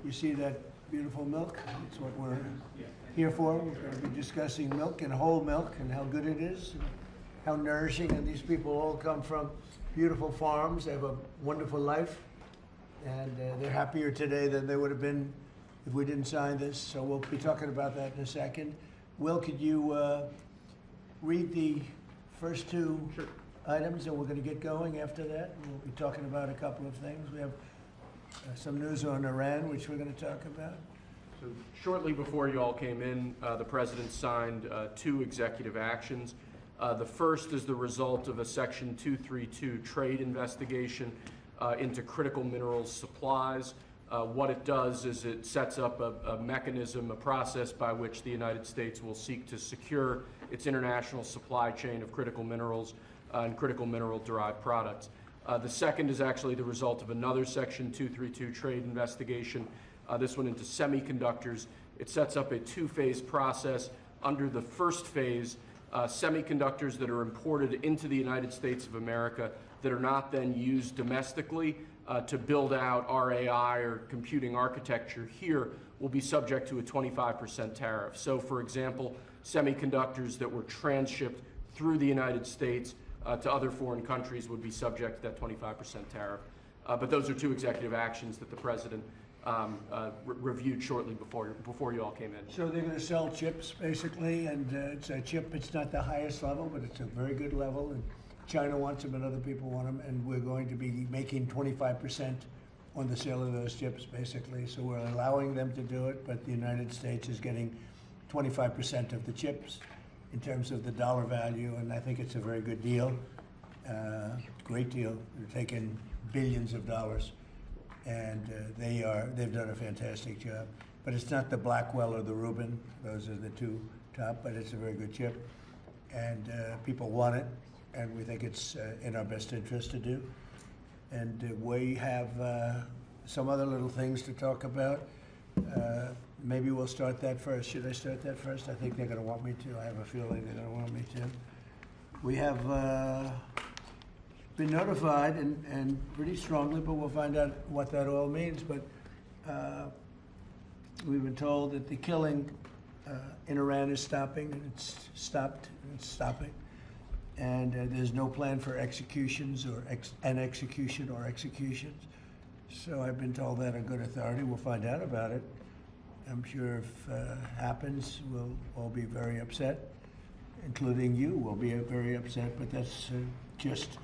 You see that beautiful milk? That's what we're here for. We're going to be discussing milk and whole milk and how good it is, and how nourishing. And these people all come from beautiful farms. They have a wonderful life, and they're happier today than they would have been if we didn't sign this. So we'll be talking about that in a second. Will, could you read the first two items, and we're going to get going after that. We'll be talking about a couple of things. We have some news on Iran, which we're going to talk about. So shortly before you all came in, the President signed two executive actions. The first is the result of a Section 232 trade investigation into critical minerals supplies. What it does is it sets up a mechanism, a process by which the United States will seek to secure its international supply chain of critical minerals and critical mineral-derived products. The second is actually the result of another Section 232 trade investigation, this one into semiconductors. It sets up a two-phase process. Under the first phase, semiconductors that are imported into the United States of America that are not then used domestically to build out our AI or computing architecture here will be subject to a 25% tariff. So, for example, semiconductors that were transshipped through the United States to other foreign countries would be subject to that 25% tariff. But those are two executive actions that the President reviewed shortly before you all came in. So they're going to sell chips, basically, and it's a chip. It's not the highest level, but it's a very good level. And China wants them, and other people want them, and we're going to be making 25% on the sale of those chips, basically. So we're allowing them to do it, but the United States is getting 25% of the chips in terms of the dollar value, and I think it's a very good deal, great deal. They're taking billions of dollars, and they've done a fantastic job. But it's not the Blackwell or the Rubin; those are the two top. But it's a very good chip, and people want it, and we think it's in our best interest to do. And we have some other little things to talk about. Maybe we'll start that first. Should I start that first? I think they're going to want me to. I have a feeling they're going to want me to. We have been notified, and pretty strongly, but we'll find out what that all means. But we've been told that the killing in Iran is stopping, and it's stopped, and it's stopping. And there's no plan for executions or executions. So I've been told that on good authority. We'll find out about it. I'm sure if it happens, we'll all be very upset, including you will be very upset, but that's just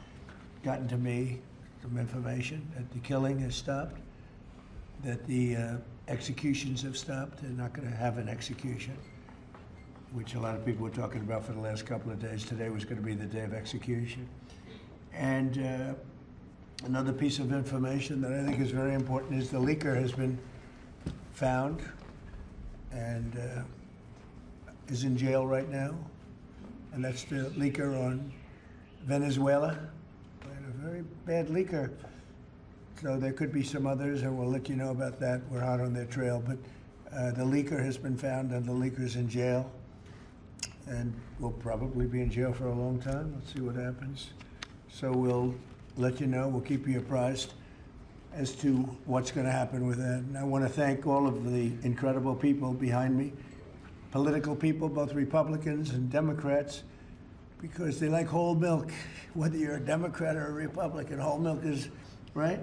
gotten to me, some information that the killing has stopped, that the executions have stopped. They're not going to have an execution, which a lot of people were talking about for the last couple of days. Today was going to be the day of execution. And another piece of information that I think is very important is the leaker has been found and is in jail right now. And that's the leaker on Venezuela. A very bad leaker. So there could be some others, and we'll let you know about that. We're hot on their trail. But the leaker has been found, and the leaker's in jail. And will probably be in jail for a long time. Let's see what happens. So we'll let you know. We'll keep you apprised as to what's going to happen with that. And I want to thank all of the incredible people behind me, political people, both Republicans and Democrats, because they like whole milk. Whether you're a Democrat or a Republican, whole milk is, right?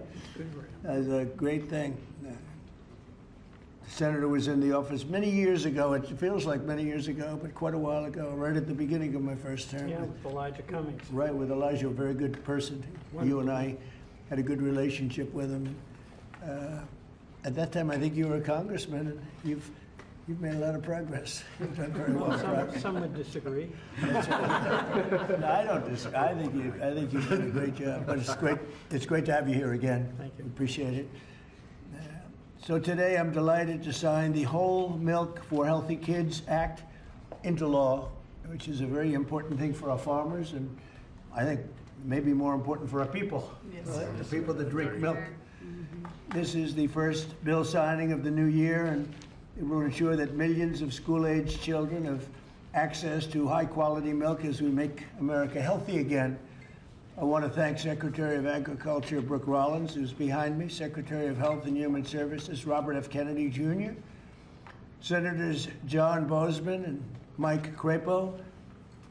That's a great thing. The senator was in the office many years ago. It feels like many years ago, but quite a while ago, right at the beginning of my first term. Yeah, with Elijah Cummings. Right, with Elijah, a very good person. Wonderful. You and I had a good relationship with him. At that time, I think you were a congressman, and you've made a lot of progress. You've done very well. Some would disagree. No, I don't disagree. I think you've done a great job. But it's great to have you here again. Thank you. Appreciate it. So today I'm delighted to sign the Whole Milk for Healthy Kids Act into law, which is a very important thing for our farmers, and I think maybe more important for our people, yes. Right? The people that drink milk. This is the first bill signing of the new year, and it will ensure that millions of school-aged children have access to high-quality milk as we make America healthy again. I want to thank Secretary of Agriculture Brooke Rollins, who's behind me, Secretary of Health and Human Services Robert F. Kennedy Jr., Senators John Boozman and Mike Crapo,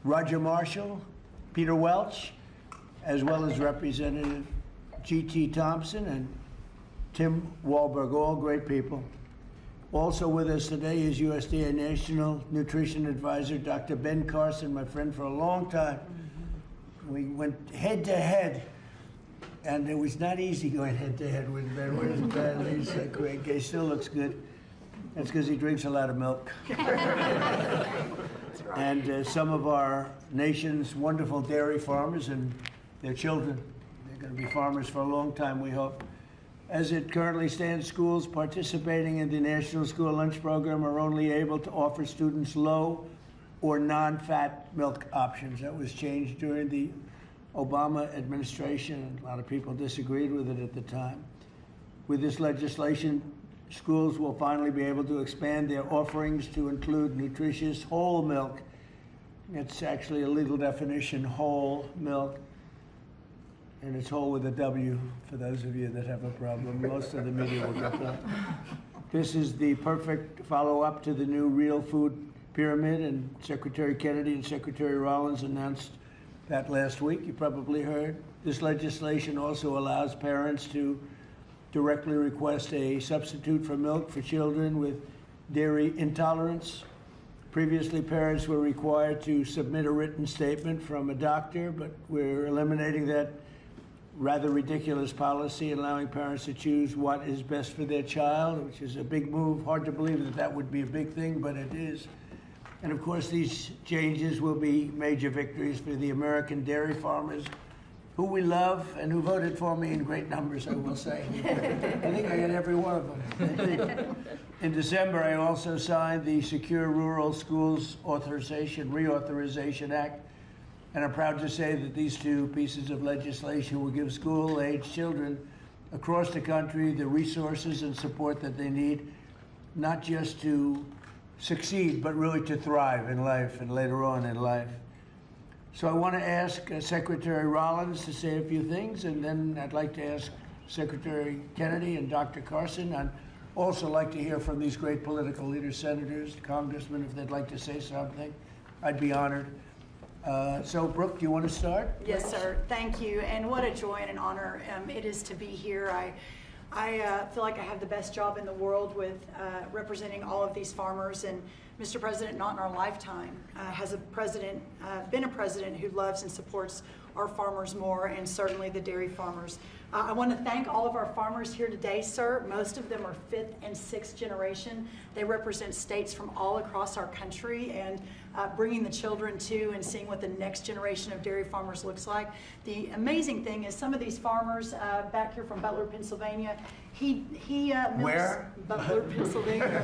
Roger Marshall, Peter Welch, as well as Representative G.T. Thompson and Tim Wahlberg, all great people. Also with us today is USDA National Nutrition Advisor Dr. Ben Carson, my friend for a long time. We went head to head, and it was not easy going head to head with Ben. Where's Ben? He's great. He still looks good. That's because he drinks a lot of milk. And some of our nation's wonderful dairy farmers and their children. They're going to be farmers for a long time, we hope. As it currently stands, schools participating in the National School Lunch Program are only able to offer students low or non-fat milk options. That was changed during the Obama administration, and a lot of people disagreed with it at the time. With this legislation, schools will finally be able to expand their offerings to include nutritious whole milk. It's actually a legal definition, whole milk. And it's whole with a W, for those of you that have a problem. Most of the media will get that. This is the perfect follow-up to the new real food pyramid, and Secretary Kennedy and Secretary Rollins announced that last week. You probably heard. This legislation also allows parents to directly request a substitute for milk for children with dairy intolerance. Previously, parents were required to submit a written statement from a doctor, but we're eliminating that rather ridiculous policy, allowing parents to choose what is best for their child, which is a big move. Hard to believe that that would be a big thing, but it is. And of course, these changes will be major victories for the American dairy farmers, who we love and who voted for me in great numbers, I will say. I think I got every one of them. In December, I also signed the Secure Rural Schools Reauthorization Act, and I'm proud to say that these two pieces of legislation will give school-age children across the country the resources and support that they need, not just to succeed, but really to thrive in life and later on in life. So I want to ask Secretary Rollins to say a few things, and then I'd like to ask Secretary Kennedy and Dr. Carson. I'd also like to hear from these great political leaders, senators, congressmen, if they'd like to say something. I'd be honored. So, Brooke, do you want to start? Yes, sir. Thank you. And what a joy and an honor it is to be here. I feel like I have the best job in the world with representing all of these farmers. And Mr. President, not in our lifetime, has been a president who loves and supports our farmers more, and certainly the dairy farmers. I want to thank all of our farmers here today, sir. Most of them are 5th and 6th generation. They represent states from all across our country, and bringing the children to and seeing what the next generation of dairy farmers looks like. The amazing thing is some of these farmers back here from Butler, Pennsylvania, he milks. Where? Butler, Pennsylvania.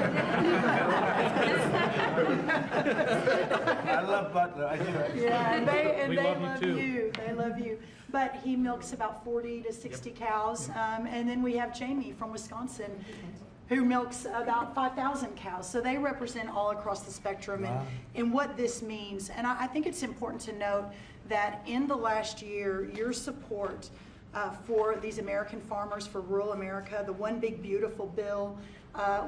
I love Butler. I do. Yeah, and they love you, too. you. They love you. But he milks about 40 to 60 cows. And then we have Jamie from Wisconsin, who milks about 5,000 cows. So they represent all across the spectrum. Wow. And what this means. And I think it's important to note that in the last year, your support for these American farmers, for rural America, the One Big Beautiful bill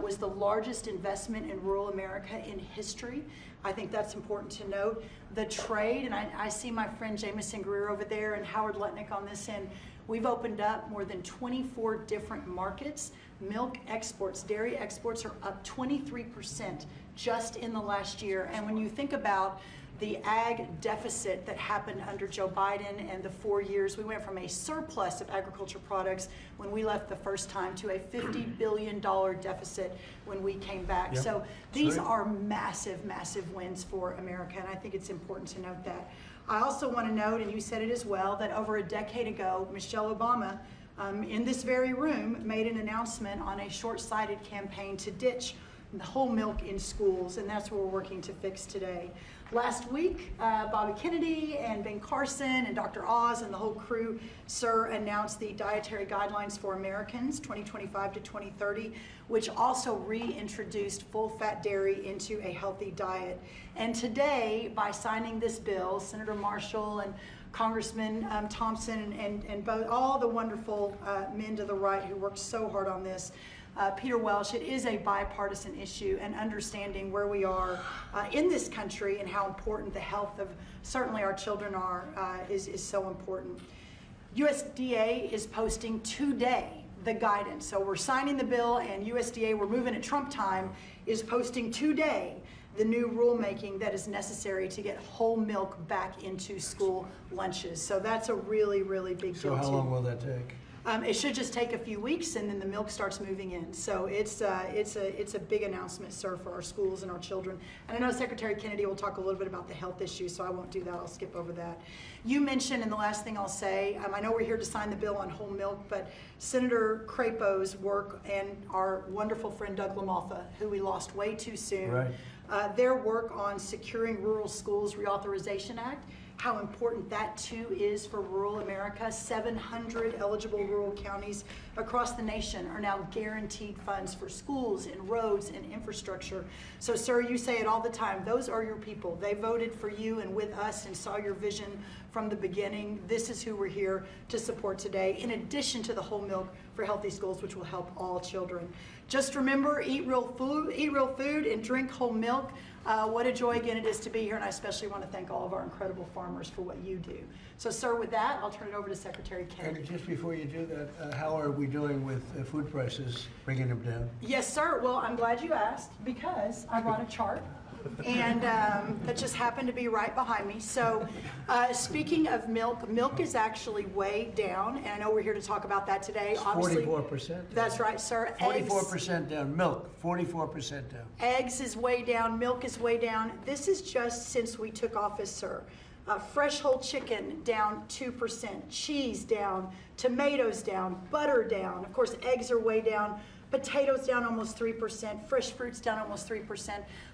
was the largest investment in rural America in history. I think that's important to note. The trade, and I see my friend Jamison Greer over there and Howard Letnick on this end, we've opened up more than 24 different markets. Milk exports, dairy exports are up 23% just in the last year. And when you think about the ag deficit that happened under Joe Biden and the 4 years, we went from a surplus of agriculture products when we left the first time to a $50 billion deficit when we came back. Yep. So these are massive, massive wins for America, and I think it's important to note that. I also want to note, and you said it as well, that over a decade ago, Michelle Obama, in this very room, made an announcement on a short-sighted campaign to ditch the whole milk in schools, and that's what we're working to fix today. Last week, Bobby Kennedy and Ben Carson and Dr. Oz and the whole crew, sir, announced the Dietary Guidelines for Americans 2025 to 2030, which also reintroduced full-fat dairy into a healthy diet. And today, by signing this bill, Senator Marshall and Congressman Thompson and both, all the wonderful men to the right who worked so hard on this. Peter Welsh, it is a bipartisan issue, and understanding where we are in this country and how important the health of certainly our children are is so important. USDA is posting today the guidance. So we're signing the bill, and USDA, we're moving at Trump time, is posting today the new rulemaking that is necessary to get whole milk back into school lunches. So that's a really, really big deal. So how too. long will that take? It should just take a few weeks, and then the milk starts moving in. So it's a big announcement, sir, for our schools and our children. And I know Secretary Kennedy will talk a little bit about the health issues, so I won't do that. I'll skip over that. You mentioned, and the last thing I'll say, I know we're here to sign the bill on whole milk, but Senator Crapo's work and our wonderful friend Doug LaMalfa, who we lost way too soon, Right. their work on securing Rural Schools Reauthorization Act, how important that too is for rural America. 700 eligible rural counties across the nation are now guaranteed funds for schools and roads and infrastructure. So sir, you say it all the time, those are your people. They voted for you and with us and saw your vision from the beginning. This is who we're here to support today, in addition to the whole milk for healthy schools, which will help all children. Just remember, eat real food and drink whole milk. What a joy again it is to be here, and I especially want to thank all of our incredible farmers for what you do. So sir, with that, I'll turn it over to Secretary Kennedy. And just before you do that, how are we doing with food prices, bringing them down? Yes, sir. Well, I'm glad you asked, because I brought a chart, and that just happened to be right behind me. So speaking of milk, milk is actually way down, and I know we're here to talk about that today. It's Obviously, 44%. that's right, sir. 44% down. Milk, 44% down. Eggs is way down, milk is way down. This is just since we took office, sir. Fresh whole chicken down 2%, cheese down, tomatoes down, butter down. Of course, eggs are way down, potatoes down almost 3%, fresh fruits down almost 3%.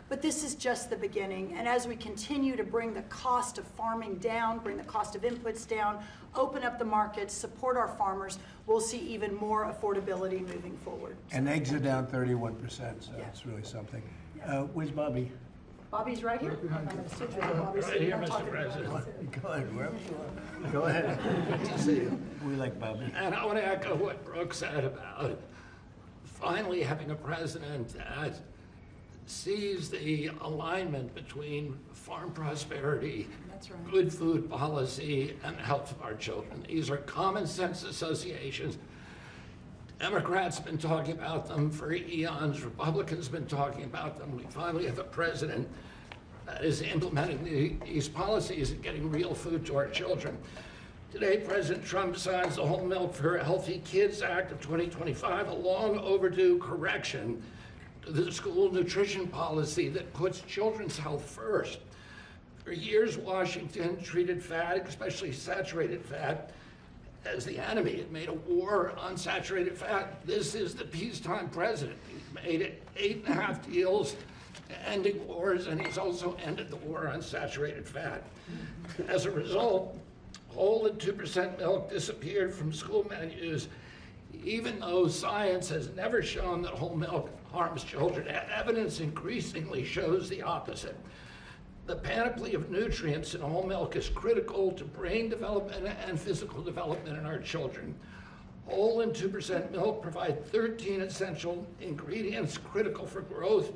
But this is just the beginning. And as we continue to bring the cost of farming down, bring the cost of inputs down, open up the markets, support our farmers, we'll see even more affordability moving forward. And eggs are down 31%, so Yeah. it's really something. Where's Bobby? Bobby's right here. I'm going to switch with Bobby. Right here, Mr. President. Go ahead, wherever you are. Go ahead. Good to see you. We like Bobby. And I want to echo what Brooke said about finally having a president that sees the alignment between farm prosperity, That's right. good food policy, and the health of our children. These are common sense associations. Democrats have been talking about them for eons. Republicans have been talking about them. We finally have a president that is implementing these policies and getting real food to our children. Today, President Trump signs the Whole Milk for Healthy Kids Act of 2025, a long overdue correction to the school nutrition policy that puts children's health first. For years, Washington treated fat, especially saturated fat, as the enemy. It made a war on saturated fat. This is the peacetime president. He's made it 8.5 deals ending wars, and he's also ended the war on saturated fat. As a result, whole and 2% milk disappeared from school menus, even though science has never shown that whole milk harms children. Evidence increasingly shows the opposite. The panoply of nutrients in whole milk is critical to brain development and physical development in our children. Whole and 2% milk provide 13 essential ingredients critical for growth,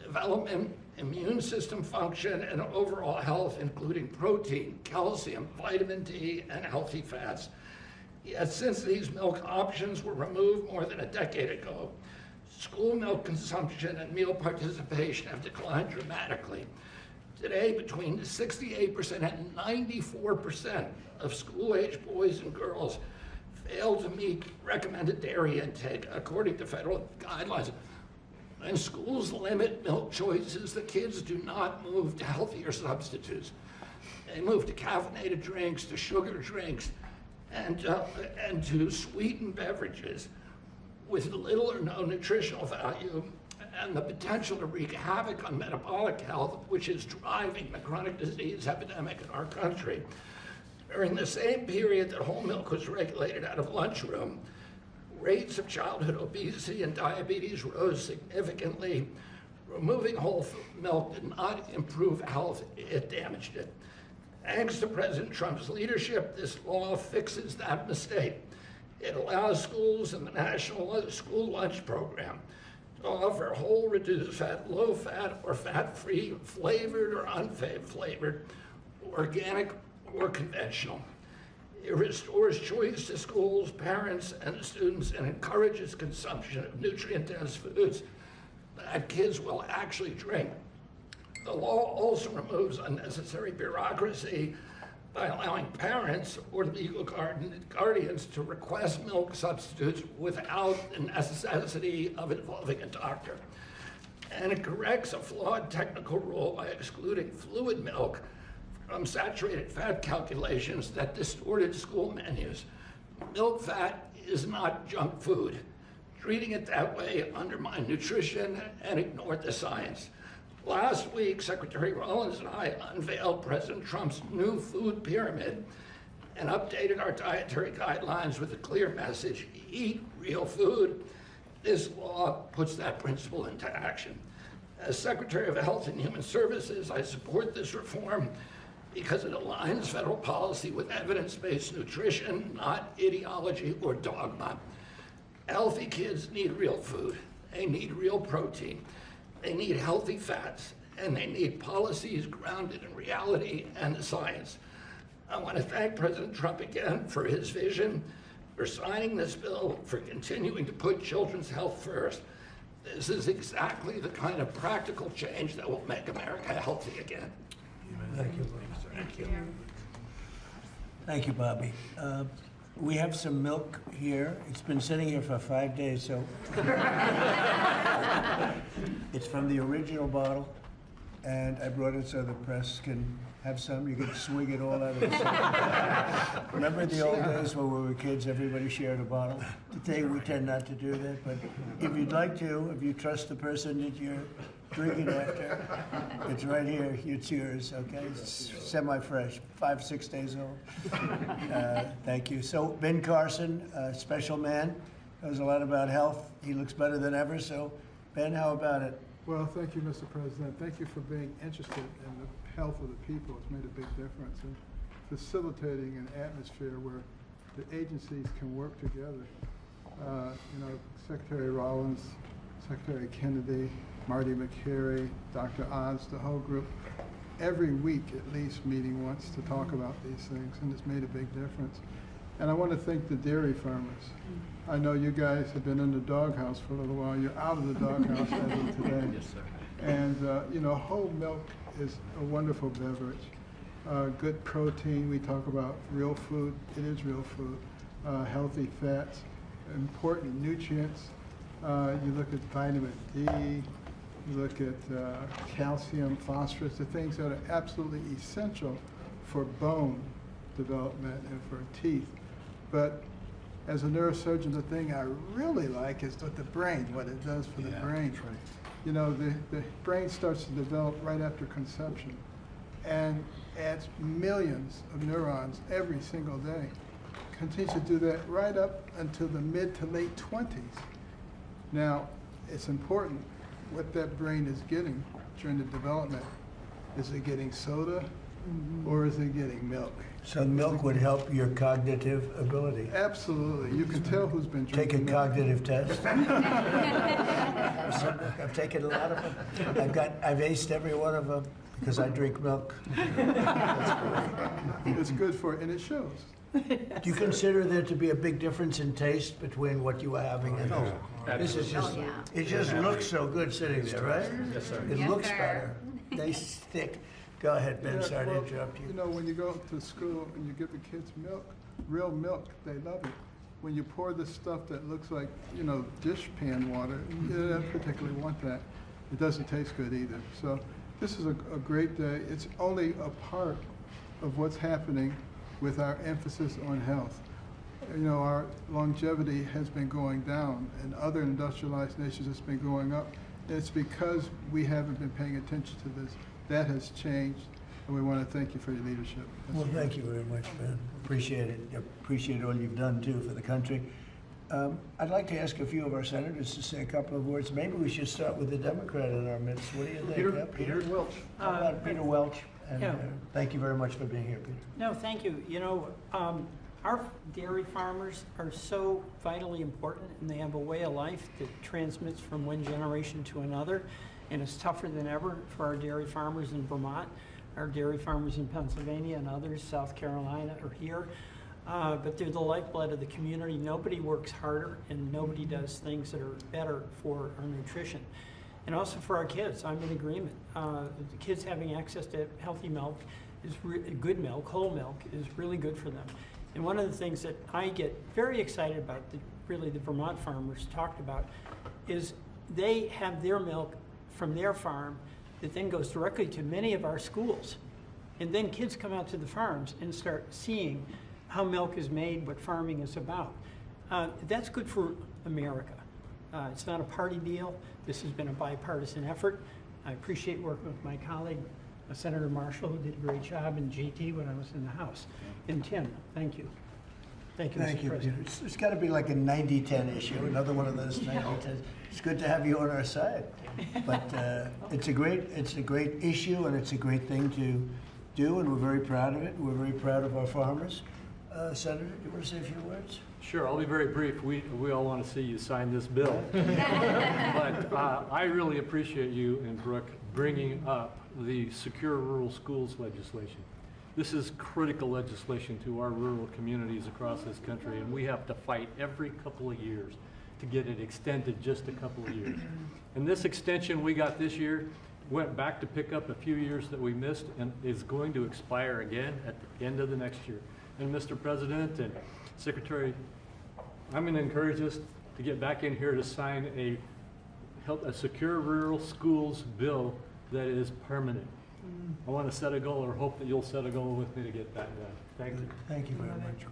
development, immune system function, and overall health, including protein, calcium, vitamin D, and healthy fats. Yet since these milk options were removed more than a decade ago, school milk consumption and meal participation have declined dramatically. Today, between 68% and 94% of school-age boys and girls fail to meet recommended dairy intake, according to federal guidelines. When schools limit milk choices, the kids do not move to healthier substitutes. They move to caffeinated drinks, to sugar drinks, and to sweetened beverages with little or no nutritional value and the potential to wreak havoc on metabolic health, which is driving the chronic disease epidemic in our country. During the same period that whole milk was regulated out of lunchroom, rates of childhood obesity and diabetes rose significantly. Removing whole milk did not improve health, it damaged it. Thanks to President Trump's leadership, this law fixes that mistake. It allows schools in the National School Lunch Program to offer whole, reduced fat, low fat, or fat-free, flavored or unflavored, organic or conventional. It restores choice to schools, parents, and students and encourages consumption of nutrient-dense foods that kids will actually drink. The law also removes unnecessary bureaucracy by allowing parents or legal guardians to request milk substitutes without the necessity of involving a doctor. And it corrects a flawed technical rule by excluding fluid milk from saturated fat calculations that distorted school menus. Milk fat is not junk food. Treating it that way undermined nutrition and ignored the science. Last week, Secretary Rollins and I unveiled President Trump's new food pyramid and updated our dietary guidelines with a clear message: eat real food. This law puts that principle into action. As Secretary of Health and Human Services, I support this reform because it aligns federal policy with evidence-based nutrition, not ideology or dogma. Healthy kids need real food. They need real protein. They need healthy fats, and they need policies grounded in reality and the science. I want to thank President Trump again for his vision, for signing this bill, for continuing to put children's health first. This is exactly the kind of practical change that will make America healthy again. Thank you. Thank you. Thank you, Bobby. We have some milk here. It's been sitting here for 5 days, so. It's from the original bottle, and I brought it so the press can have some. You can swig it all out of the same. Remember the old days when we were kids, everybody shared a bottle? Today, we tend not to do that, but if you'd like to, if you trust the person that you're drinking after, it's right here, it's yours, okay? It's semi-fresh, 5, 6 days old. Thank you. So Ben Carson, special man, knows a lot about health. He looks better than ever, so Ben, how about it? Well, thank you, Mr. President. Thank you for being interested in the health of the people. It's made a big difference in facilitating an atmosphere where the agencies can work together. Secretary Rollins, Secretary Kennedy, Marty McCary, Dr. Oz, the whole group, every week at least meeting once to talk about these things, and it's made a big difference. And I want to thank the dairy farmers. I know you guys have been in the doghouse for a little while. You're out of the doghouse as of today. Yes, sir. And whole milk is a wonderful beverage. Good protein. We talk about real food. It is real food. Healthy fats, important nutrients. You look at vitamin D. You look at calcium, phosphorus, the things that are absolutely essential for bone development and for teeth. But as a neurosurgeon, the thing I really like is with the brain, what it does for the brain. That's right. You know, the brain starts to develop right after conception and adds millions of neurons every single day. Continues to do that right up until the mid to late 20s. Now, it's important what that brain is getting during the development. Is it getting soda or is it getting milk? So milk would help your cognitive ability. Absolutely. You can tell who's been Take a drinking milk. cognitive test. I've taken a lot of them. I've aced every one of them because I drink milk. It's good for it, and it shows. Do you consider there to be a big difference in taste between what you are having and this is just, Oh, yeah. it just looks so good sitting there, right? Yes, sir. It Yes, looks sir. better. They stick. Go ahead, Ben, sorry to interrupt You you. know, when you go to school and you give the kids milk, real milk, they love it. When you pour the stuff that looks like, dish pan water, you don't particularly want that. It doesn't taste good either. So this is a great day. It's only a part of what's happening with our emphasis on health. Our longevity has been going down, and other industrialized nations it's been going up. It's because we haven't been paying attention to this. That has changed, and we want to thank you for your leadership. Well, thank you very much, Ben. Appreciate it. Appreciate all you've done, too, for the country. I'd like to ask a few of our senators to say a couple of words. Maybe we should start with the Democrat in our midst. What do you think? Peter Welch. How about Peter Welch? And Yeah. thank you very much for being here, Peter. No, thank you. You know, our dairy farmers are so vitally important, and they have a way of life that transmits from one generation to another, and it's tougher than ever for our dairy farmers in Vermont, our dairy farmers in Pennsylvania and others, South Carolina or here. But they're the lifeblood of the community. Nobody works harder, and nobody does things that are better for our nutrition. And also for our kids, I'm in agreement. The kids having access to healthy milk, good milk, whole milk, is really good for them. And one of the things that I get very excited about, really the Vermont farmers talked about, is they have their milk from their farm that then goes directly to many of our schools. And then kids come out to the farms and start seeing how milk is made, what farming is about. That's good for America. It's not a party deal. This has been a bipartisan effort. I appreciate working with my colleague, Senator Marshall, who did a great job, and JT when I was in the House. And Tim, thank you. Thank you, Thank Mr. you, President. Peter. It's got to be like a 90-10 issue, another one of those 90-10s. It's good to have you on our side. But it's a great issue, and it's a great thing to do, and we're very proud of it. We're very proud of our farmers. Senator, do you want to say a few words? Sure, I'll be very brief. We all want to see you sign this bill. But I really appreciate you and Brooke bringing up the Secure Rural Schools legislation. This is critical legislation to our rural communities across this country, and we have to fight every couple of years to get it extended just a couple of years. And this extension we got this year went back to pick up a few years that we missed and is going to expire again at the end of the next year. And Mr. President and Secretary, I'm going to encourage us to get back in here to sign a Secure Rural Schools bill that is permanent. I want to set a goal, or hope that you'll set a goal with me to get that done. Thank you. Thank you very much.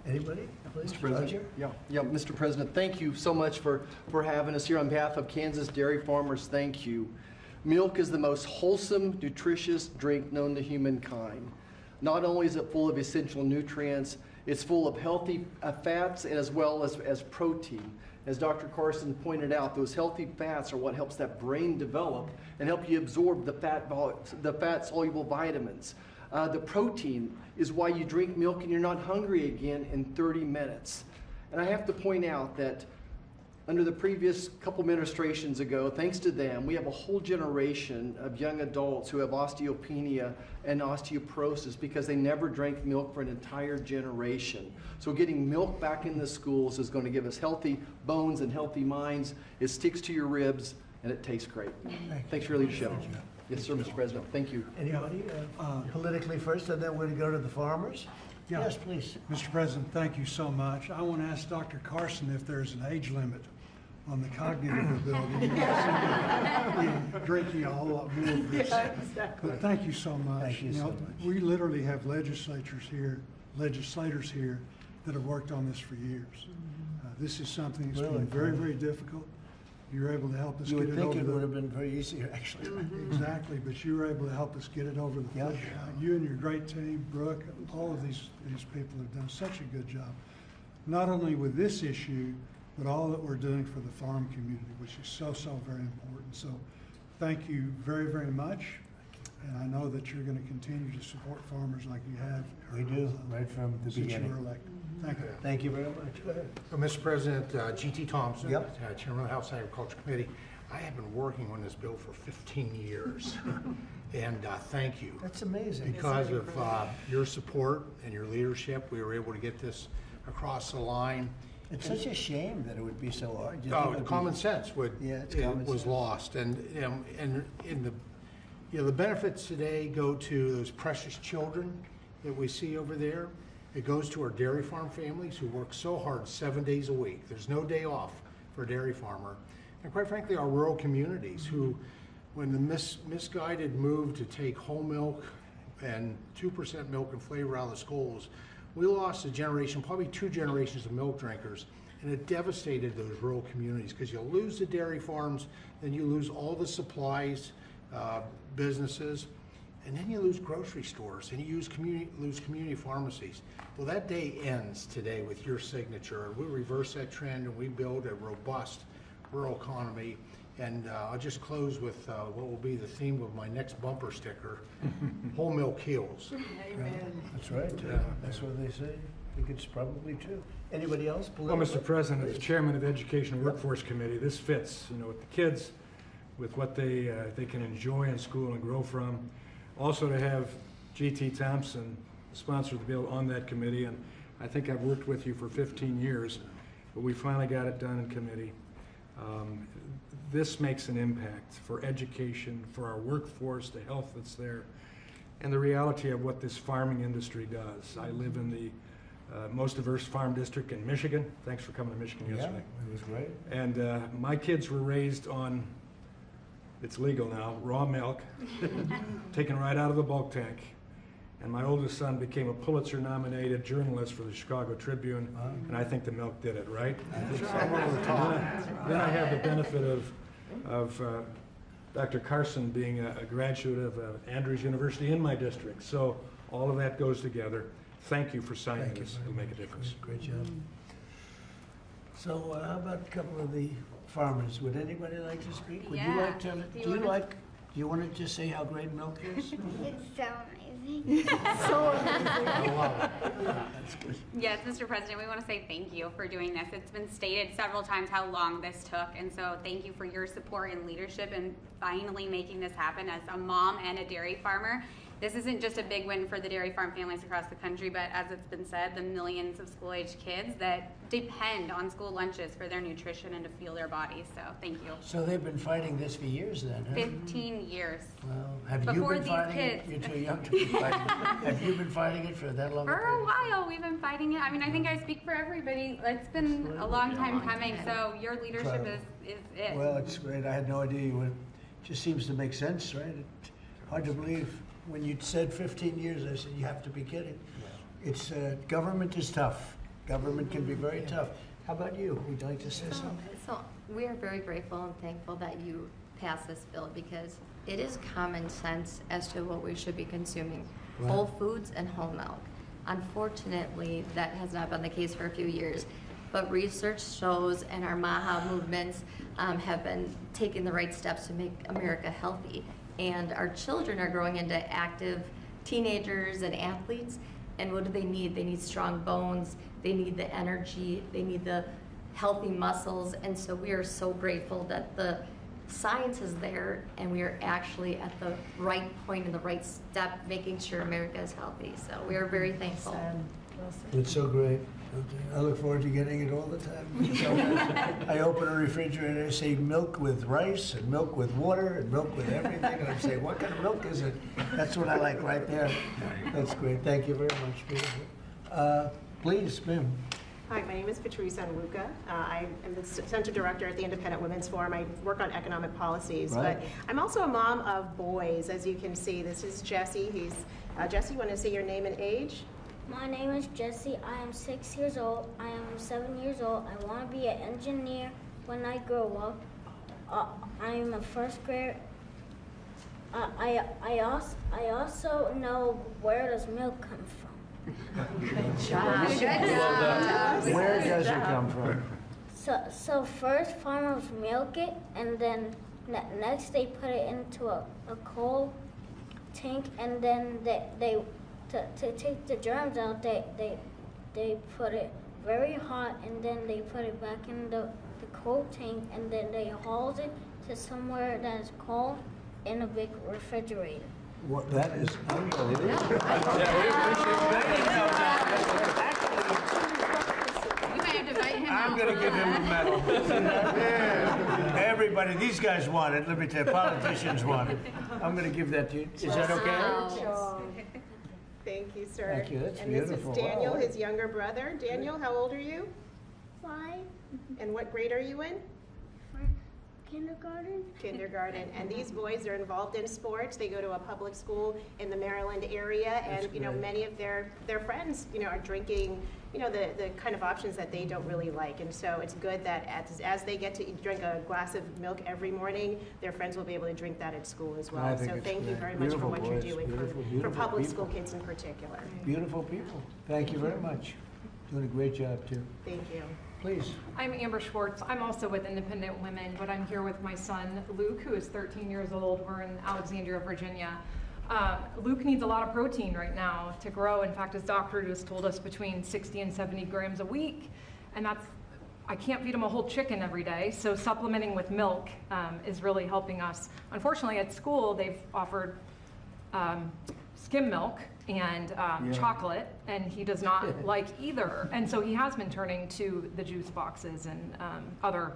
Anybody? Please, Mr. President. Roger? Yeah, Mr. President, thank you so much for having us here. On behalf of Kansas dairy farmers, thank you. Milk is the most wholesome, nutritious drink known to humankind. Not only is it full of essential nutrients, it's full of healthy fats as well as protein. As Dr. Carson pointed out, those healthy fats are what helps that brain develop and help you absorb the fat-soluble vitamins. The protein is why you drink milk and you're not hungry again in 30 minutes. And I have to point out that under the previous couple administrations ago, thanks to them, we have a whole generation of young adults who have osteopenia and osteoporosis because they never drank milk for an entire generation. So getting milk back in the schools is going to give us healthy bones and healthy minds. It sticks to your ribs and it tastes great. Thanks for your leadership. Yes, sir, Mr. President. Thank you. Anybody? Politically first, and then we're going to go to the farmers. Yeah. Yes, please. Mr. President, thank you so much. I want to ask Dr. Carson if there's an age limit on the cognitive ability. We're drinking a whole lot more of this. But thank you so much. Thank you so much. We literally have legislators here that have worked on this for years. This is something that's Really? been very, very difficult. You're able to help us You get would it think over it the... would have been very easy, actually. Exactly, but you were able to help us get it over the Yeah. finish line. You and your great team, Brooke, all of these people have done such a good job. Not only with this issue, but all that we're doing for the farm community, which is so, so very important. So thank you very, very much. And I know that you're going to continue to support farmers like you have. We do, right from the Since you beginning. were elected. Thank you. Thank you very much. Go ahead. Well, Mr. President, G.T. Thompson, Yep. Chairman of the House Agriculture Committee. I have been working on this bill for 15 years, and thank you. That's amazing. Because of your support and your leadership, we were able to get this across the line. It's such a shame that it would be so hard. You Oh, think it would common be- sense would, Yeah, it's it common was sense. lost. And in the, the benefits today go to those precious children that we see over there. It goes to our dairy farm families who work so hard 7 days a week. There's no day off for a dairy farmer. And quite frankly, our rural communities who, when the misguided move to take whole milk and 2% milk and flavor out of the schools, we lost a generation, probably 2 generations of milk drinkers, and it devastated those rural communities because you lose the dairy farms, then you lose all the supplies, businesses, and then you lose grocery stores, and you lose community pharmacies. Well, that day ends today with your signature, and we reverse that trend and we build a robust rural economy. And I'll just close with what will be the theme of my next bumper sticker, whole milk heals. That's right. That's what they say. I think it's probably true. Anybody else? Well, Mr. President, as Chairman of the Education and Workforce Committee, this fits, with the kids, with what they can enjoy in school and grow from. Also to have G.T. Thompson, sponsor of the bill, on that committee, and I think I've worked with you for 15 years, but we finally got it done in committee. This makes an impact for education, for our workforce, the health that's there, and the reality of what this farming industry does. I live in the most diverse farm district in Michigan. Thanks for coming to Michigan yesterday. Yeah, it was great. And my kids were raised on, it's legal now, raw milk, taken right out of the bulk tank. And my oldest son became a Pulitzer-nominated journalist for the Chicago Tribune, and I think the milk did it, right? Then I have the benefit of Dr. Carson being a graduate of Andrews University in my district. So all of that goes together. Thank you for signing this. It'll make a difference. Great job. So how about a couple of the farmers? Would anybody like to speak? Would you like to? Do you want to just say how great milk is? It's so amazing. That's good. Yes, Mr. President, we want to say thank you for doing this. It's been stated several times how long this took, and so thank you for your support and leadership in finally making this happen. As a mom and a dairy farmer, this isn't just a big win for the dairy farm families across the country, but as it's been said, the millions of school-age kids that depend on school lunches for their nutrition and to fuel their bodies. So thank you. So they've been fighting this for years then, huh? 15 years. Well, have you Before been these fighting kids. it? You're too young to be fighting it. Have you been fighting it for that long? For a while, we've been fighting it. I mean, I think I speak for everybody. It's been a long time coming, so your leadership is it. Well, it's great. I had no idea you would. It just seems to make sense, right? Hard to believe. When you said 15 years, I said, you have to be kidding. It's, government is tough. Government can be very tough. How about you? Would you like to say something? So we are very grateful and thankful that you passed this bill because it is common sense as to what we should be consuming. Right. Whole foods and whole milk. Unfortunately, that has not been the case for a few years. But research shows and our MAHA movements have been taking the right steps to make America healthy. And our children are growing into active teenagers and athletes. And what do they need? They need strong bones, they need the energy, they need the healthy muscles. And so we are so grateful that the science is there and we are actually at the right point in the right step, making sure America is healthy. So we are very thankful. It's so great. I look forward to getting it all the time. Sometimes I open a refrigerator, I say milk with rice and milk with water and milk with everything, and I say, what kind of milk is it? That's what I like right there. That's great. Thank you very much. Beautiful. Please, ma'am. Hi, my name is Patrice Onwuka. I am the Center Director at the Independent Women's Forum. I work on economic policies, Right. but I'm also a mom of boys, as you can see. This is Jesse. Jesse, you want to say your name and age? My name is Jesse. I am 6 years old. I am 7 years old. I want to be an engineer when I grow up. I am a first grader. I also know where does milk come from. Good job. Where does it come from? So first farmers milk it, and then next they put it into a coal tank, and then they to take the germs out, they put it very hot, and then they put it back in the coal tank, and then they haul it to somewhere that is cold in a big refrigerator. What, that is unbelievable. I'm going to give him a medal. Everybody, these guys want it. Let me tell you, politicians want it. I'm going to give that to you. Is that okay? Thank you, sir. Thank you. That's and beautiful. this is Daniel, Wow. his younger brother. Daniel, how old are you? 5. And what grade are you in? Kindergarten. Kindergarten. And these boys are involved in sports. They go to a public school in the Maryland area, and That's you know, great. many of their friends, you know, are drinking, you know, the kind of options that they don't really like. And so it's good that as they get to drink a glass of milk every morning, their friends will be able to drink that at school as I well. think So it's thank you great. very much for Beautiful what you're boys. doing Beautiful, for beautiful public people. school kids in particular. Beautiful people. Thank you very much. Doing a great job, too. Thank you. Please. I'm Amber Schwartz. I'm also with Independent Women, but I'm here with my son, Luke, who is 13 years old. We're in Alexandria, Virginia. Luke needs a lot of protein right now to grow. In fact, his doctor just told us between 60 and 70 grams a week, and I can't feed him a whole chicken every day, so supplementing with milk is really helping us. Unfortunately, at school, they've offered skim milk and chocolate, and he does not like either. And so he has been turning to the juice boxes and other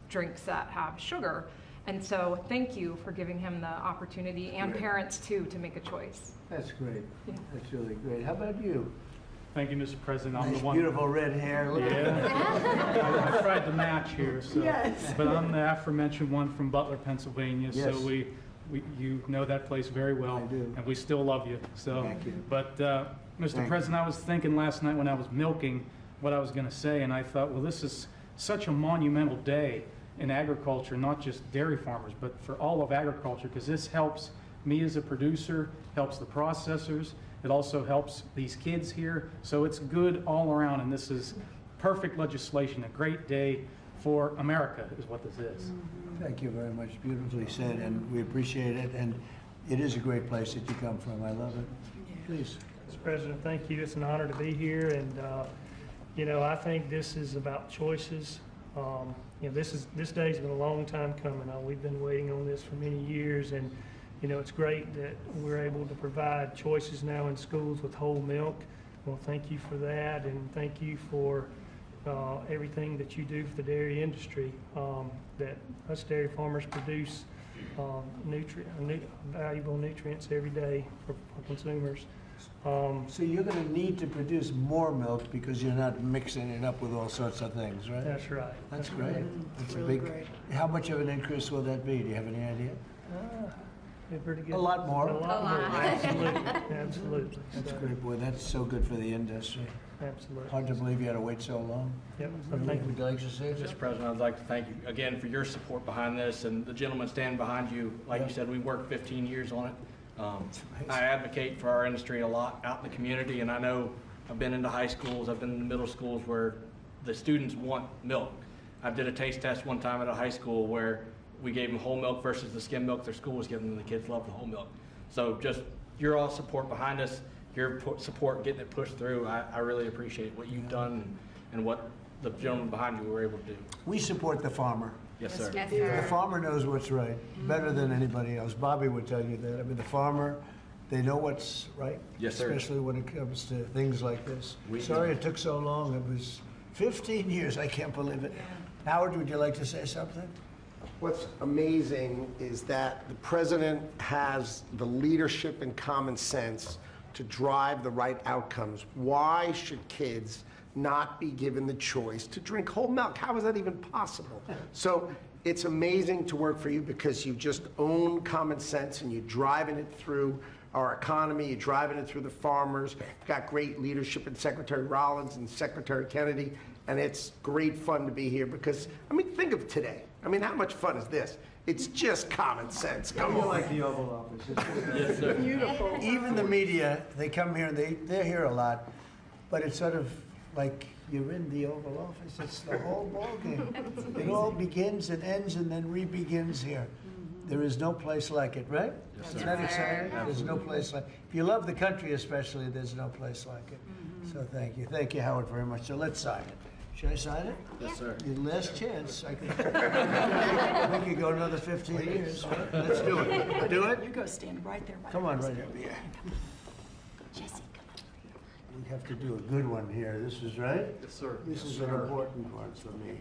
drinks that have sugar. And so thank you for giving him the opportunity, and parents too, to make a choice. That's great. Yeah. That's really great. How about you? Thank you, Mr. President. I'm Nice, the one. beautiful red hair. Look at Yeah. I tried to match here, so. Yes. But I'm the aforementioned one from Butler, Pennsylvania. Yes. So you know that place very well. I do. And we still love you. So. Thank you. But Mr. Thank President, I was thinking last night when I was milking what I was going to say, and I thought, well, this is such a monumental day in agriculture, not just dairy farmers, but for all of agriculture, because this helps me as a producer, helps the processors. It also helps these kids here. So it's good all around, and this is perfect legislation, a great day for America is what this is. Thank you very much. Beautifully said, and we appreciate it. And it is a great place that you come from. I love it. Please. Mr. President, thank you. It's an honor to be here, and you know, I think this is about choices. You know, this day's been a long time coming. We've been waiting on this for many years, and you know, it's great that we're able to provide choices now in schools with whole milk. Well, thank you for that, and thank you for everything that you do for the dairy industry. That us dairy farmers produce valuable nutrients every day for consumers. So you're going to need to produce more milk because you're not mixing it up with all sorts of things, right? That's right. That's great. That's really a big. great. How much of an increase will that be? Do you have any idea? Pretty good. A lot more. A lot more. Absolutely. Absolutely. That's So, great, boy. That's so good for the industry. absolutely. Hard to believe you had to wait so long. Yep. So thank you. Would you like to say something? Mr. President, I'd like to thank you again for your support behind this, and the gentleman standing behind you. Like you said, we worked 15 years on it. I advocate for our industry a lot out in the community, and I know I've been into high schools, I've been in the middle schools where the students want milk. I did a taste test one time at a high school where we gave them whole milk versus the skim milk their school was giving them. The kids love the whole milk. So just your all support behind us, your support getting it pushed through, I really appreciate what you've done and what the gentleman behind you were able to do. We support the farmer. Yes, sir. Yes, The sir. farmer knows what's right, better than anybody else. Bobby would tell you that. I mean, the farmer, they know what's right. Yes, sir. Especially when it comes to things like this. We- Sorry it took so long. It was 15 years. I can't believe it. Howard, would you like to say something? What's amazing is that the president has the leadership and common sense to drive the right outcomes. Why should kids not be given the choice to drink whole milk? How is that even possible? So it's amazing to work for you because you just own common sense and you're driving it through our economy, you're driving it through the farmers. You've got great leadership in Secretary Rollins and Secretary Kennedy, and it's great fun to be here because, I mean, think of today. I mean, how much fun is this? It's just common sense. Come on. like the Oval Office. Yes, sir. Beautiful. Even the media, they come here and they're here a lot, but it's sort of like you're in the Oval Office. It's the whole ballgame. It all begins and ends and then re-begins here. There is no place like it, right? Yes, Isn't sir. that exciting? There's no place like. If you love the country, especially, there's no place like it. So thank you, Howard, very much. So let's sign it. Should I sign it? Yes, sir. Your last chance. We could go another 15 years. Right? Let's do it. Do it. You go stand right there. Come on, right here. Yeah. Jesse, We have to do a good one here. This is right? Yes, sir. This is an important one for me.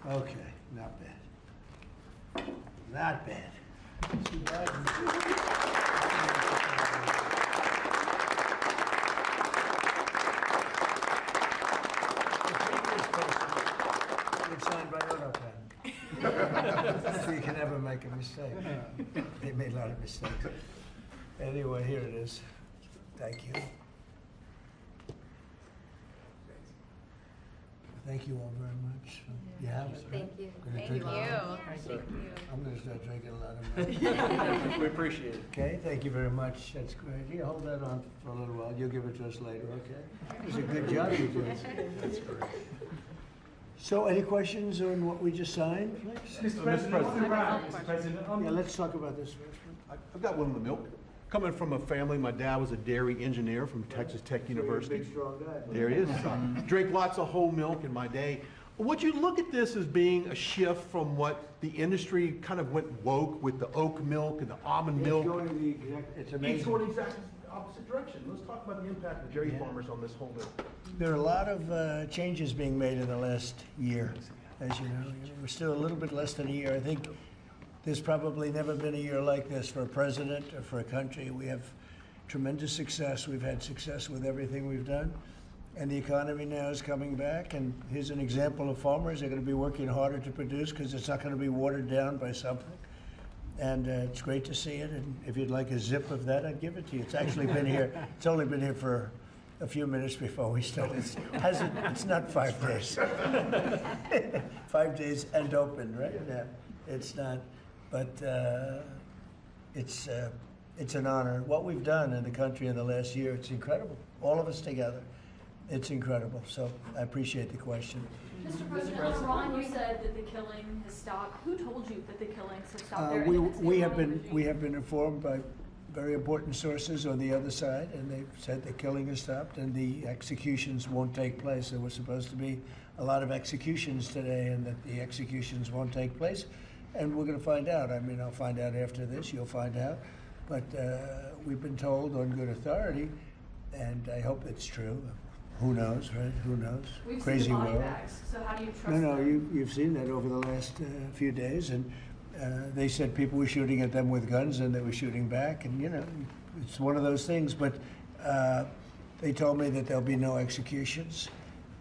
Okay, not bad. Not bad. See, it's signed by auto pen. So you can never make a mistake. They made a lot of mistakes. Anyway, here it is. Thank you. thank you all very much. You have it, right? Thank you. Gonna Thank drink you. a lot? Thank you. I'm gonna start drinking a lot of milk. We appreciate it. Okay, thank you very much. That's great. You hold that on for a little while. You'll give it to us later, okay? It's a good job you did. That's great. So, any questions on what we just signed, please? Mr. President, Yeah, let's talk about this first. I've got one on the milk. Coming from a family, my dad was a dairy engineer from Texas Tech University. Big, strong guy. There he is. Drink lots of whole milk in my day. Would you look at this as being a shift from what the industry kind of went woke with the oat milk and the almond milk? It's going the exact, it's amazing. It's going exactly the opposite direction. Let's talk about the impact of dairy farmers on this whole bill. There are a lot of changes being made in the last year, as you know. We're still a little bit less than a year. I think there's probably never been a year like this for a president or for a country. We have tremendous success. We've had success with everything we've done. And the economy now is coming back. And here's an example of farmers. They're going to be working harder to produce because it's not going to be watered down by something. And it's great to see it. And if you'd like a zip of that, I'd give it to you. It's actually been here. It's only been here for a few minutes before we started. It's not 5 days. 5 days and open, right? Yeah. It's not. But it's an honor. What we've done in the country in the last year, it's incredible. All of us together. It's incredible. So I appreciate the question. Mr. President, Ron, you said that the killing has stopped. Who told you that the killings have stopped there? We have been informed by very important sources on the other side, and they've said the killing has stopped and the executions won't take place. There were supposed to be a lot of executions today, and that the executions won't take place. And we're going to find out. I mean, I'll find out after this. You'll find out. But we've been told on good authority, and I hope it's true. Who knows, right? Who knows? We've Crazy seen the body world. bags, so how do you trust No, them? you've seen that over the last few days, and they said people were shooting at them with guns, and they were shooting back, and you know, it's one of those things. But they told me that there'll be no executions,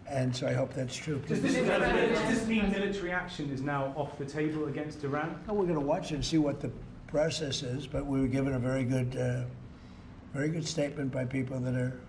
and so I hope that's true. Does this mean military action is now off the table against Iran? Oh, we're going to watch and see what the process is, but we were given a very good statement by people that are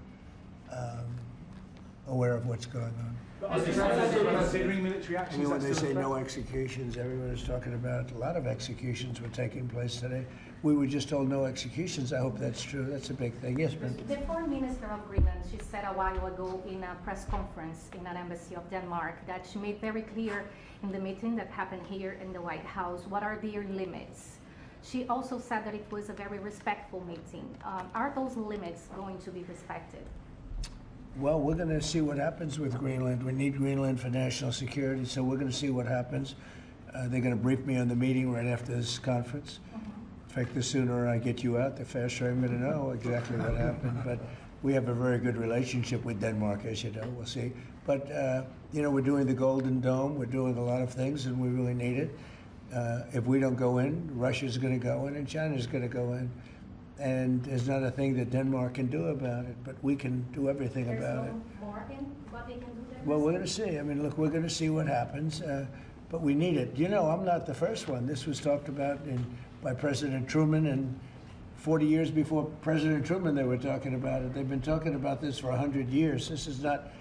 aware of what's going on. Considering military I action, mean, is when that they still a say threat? no executions, everyone is talking about a lot of executions were taking place today. We were just told no executions. I hope that's true. That's a big thing. Yes, ma'am. The Foreign Minister of Greenland, she said a while ago in a press conference in an embassy of Denmark that she made very clear in the meeting that happened here in the White House what are their limits. She also said that it was a very respectful meeting. Are those limits going to be respected? Well, we're going to see what happens with Greenland. We need Greenland for national security, so we're going to see what happens. They're going to brief me on the meeting right after this conference. In fact, the sooner I get you out, the faster I'm going to know exactly what happened. But we have a very good relationship with Denmark, as you know. We'll see. But, you know, we're doing the Golden Dome. We're doing a lot of things, and we really need it. If we don't go in, Russia's going to go in, and China's going to go in. And there's not a thing that Denmark can do about it, but we can do everything about it. More in what they can do there? Well, we're going to see. I mean, look, we're going to see what happens, but we need it. You know, I'm not the first one. This was talked about by President Truman, and 40 years before President Truman, they were talking about it. They've been talking about this for 100 years. This is not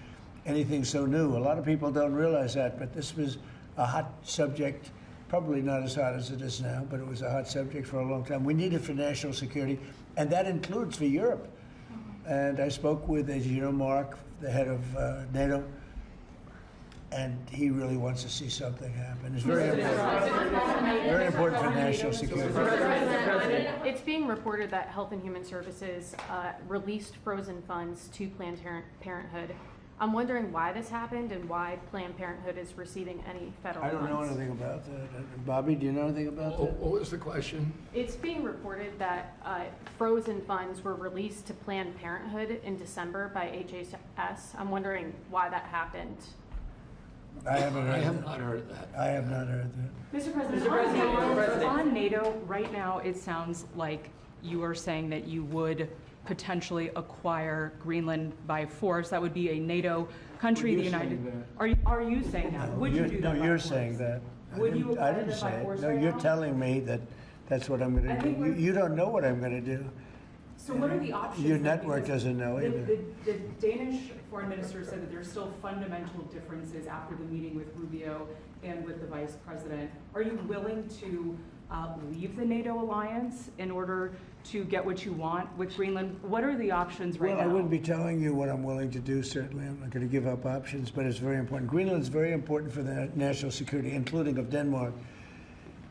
anything so new. A lot of people don't realize that, but this was a hot subject. Probably not as hot as it is now, but it was a hot subject for a long time. We need it for national security, and that includes for Europe. And I spoke with, as you know, Mark, the head of NATO, and he really wants to see something happen. It's very important. Very important for national security. It's being reported that Health and Human Services released frozen funds to Planned Parenthood. I'm wondering why this happened and why Planned Parenthood is receiving any federal funds. I don't know anything about that. Bobby, do you know anything about that? What was the question? It's being reported that frozen funds were released to Planned Parenthood in December by HHS. I'm wondering why that happened. I haven't heard I have not heard that. I have not heard that. Mr. President, on NATO, right now it sounds like you are saying that you would potentially acquire Greenland by force. That would be a NATO country. The United. Are you saying that? Would you do that? No, you're saying that. Would you I acquire didn't them by say it. force No, right you're now? telling me that that's what I'm going to do. You don't know what I'm going to do. So what are the options? Your then? network Because doesn't know either. The Danish foreign minister said that there's still fundamental differences after the meeting with Rubio and with the vice president. Are you willing to leave the NATO alliance in order to get what you want with Greenland? What are the options right now? Well, I wouldn't be telling you what I'm willing to do, certainly. I'm not going to give up options, but it's very important. Greenland's very important for the national security, including of Denmark.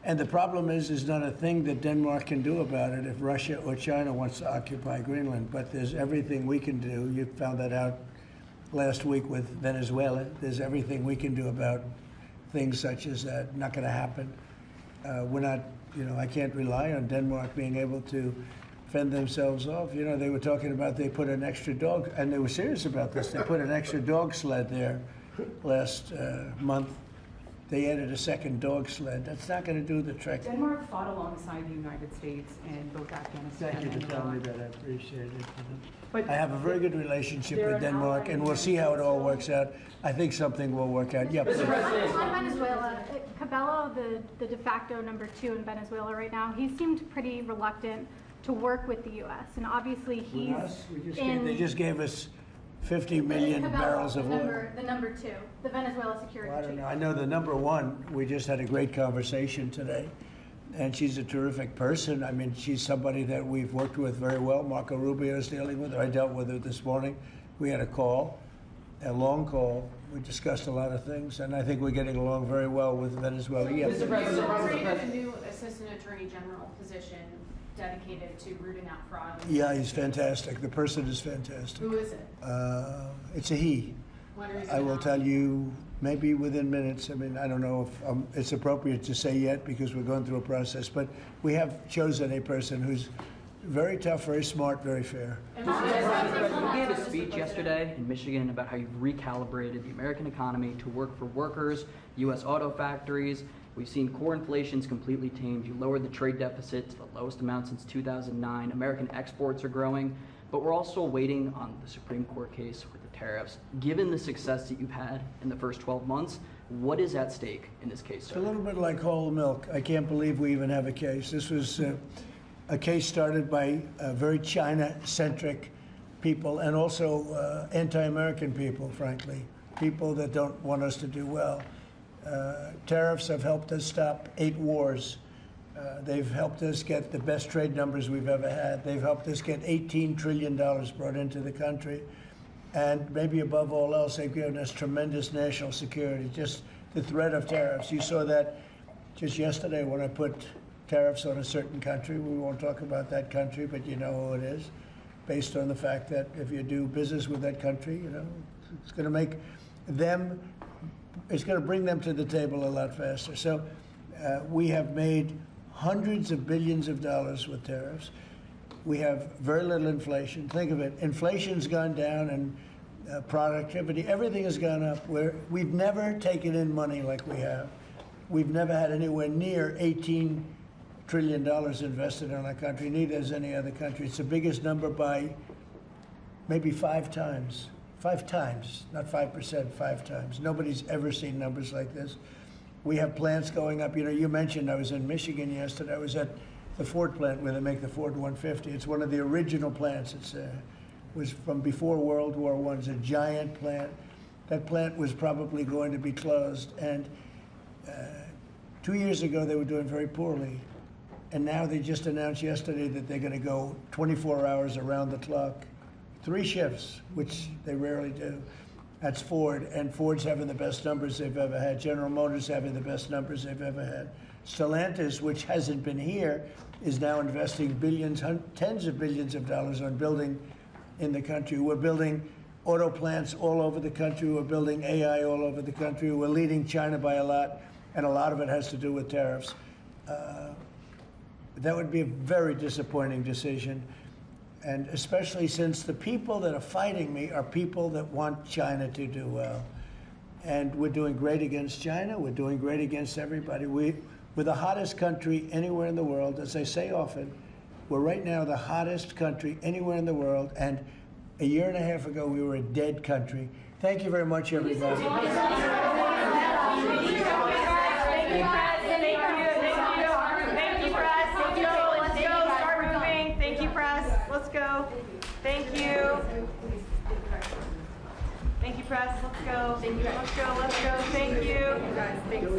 And the problem is, there's not a thing that Denmark can do about it if Russia or China wants to occupy Greenland. But there's everything we can do. You found that out last week with Venezuela. There's everything we can do about things such as that. Not going to happen. We're not, I can't rely on Denmark being able to fend themselves off. They were talking about they put an extra dog, and they were serious about this. They put an extra dog sled there last month. They added a second dog sled. That's not going to do the trick. Denmark fought alongside the United States in both Afghanistan Thank you and for telling me Iraq. that. I appreciate it. But I have a very good relationship they're with an Denmark, ally and we'll see how it all works out. I think something will work out. Yeah, please. On Venezuela, Cabello, the de facto #2 in Venezuela right now, he seemed pretty reluctant to work with the U.S. And obviously he's They just gave us 50 million Cabello, barrels of oil. the #2, the Venezuela security Well, I don't chief. know. I know the #1. We just had a great conversation today, and she's a terrific person. I mean, she's somebody that we've worked with very well. Marco Rubio is dealing with her. I dealt with her this morning. We had a call, a long call. We discussed a lot of things, and I think we're getting along very well with Venezuela. Yeah. Mr. President, created a new Assistant Attorney General position dedicated to rooting out fraud. Yeah, he's fantastic. The person is fantastic. Who is it? It's a he. When are you I will gonna- tell you maybe within minutes. I mean, I don't know if it's appropriate to say yet because we're going through a process, but we have chosen a person who's very tough, very smart, very fair. You gave a speech yesterday in Michigan about how you've recalibrated the American economy to work for workers, U.S. auto factories. We've seen core inflation's completely tamed. You lowered the trade deficit to the lowest amount since 2009. American exports are growing, but we're also waiting on the Supreme Court case with the tariffs. Given the success that you've had in the first 12 months, what is at stake in this case, It's sir? a little bit like whole milk. I can't believe we even have a case. This was a case started by very China-centric people and also anti-American people, frankly, people that don't want us to do well. Tariffs have helped us stop 8 wars. They've helped us get the best trade numbers we've ever had. They've helped us get $18 trillion brought into the country. And maybe above all else, they've given us tremendous national security, just the threat of tariffs. You saw that just yesterday when I put tariffs on a certain country. We won't talk about that country, but you know who it is, based on the fact that if you do business with that country, it's going to make them, it's going to bring them to the table a lot faster. So we have made hundreds of billions of dollars with tariffs. We have very little inflation. Think of it. Inflation's gone down and productivity, everything has gone up. We've never taken in money like we have. We've never had anywhere near $18 trillion invested in our country, neither has any other country. It's the biggest number by maybe 5 times. 5 times, not 5%, 5 times. Nobody's ever seen numbers like this. We have plants going up. You mentioned I was in Michigan yesterday. I was at the Ford plant where they make the Ford 150. It's one of the original plants. It was from before World War I. It's a giant plant. That plant was probably going to be closed. And 2 years ago, they were doing very poorly. And now they just announced yesterday that they're going to go 24 hours around the clock, 3 shifts, which they rarely do. That's Ford, and Ford's having the best numbers they've ever had. General Motors having the best numbers they've ever had. Stellantis, which hasn't been here, is now investing billions, tens of billions of dollars on building in the country. We're building auto plants all over the country. We're building AI all over the country. We're leading China by a lot, and a lot of it has to do with tariffs. That would be a very disappointing decision, and especially since the people that are fighting me are people that want China to do well. And we're doing great against China. We're doing great against everybody. We're the hottest country anywhere in the world. As I say often, we're right now the hottest country anywhere in the world, and a year and a half ago, we were a dead country. Thank you very much, everybody. Let's go. Start moving. Thank you, press. Let's go. go. Thank you. Thank you, press. Let's go. Thank you. Let's go. Let's go. Thank you. Guys, thanks.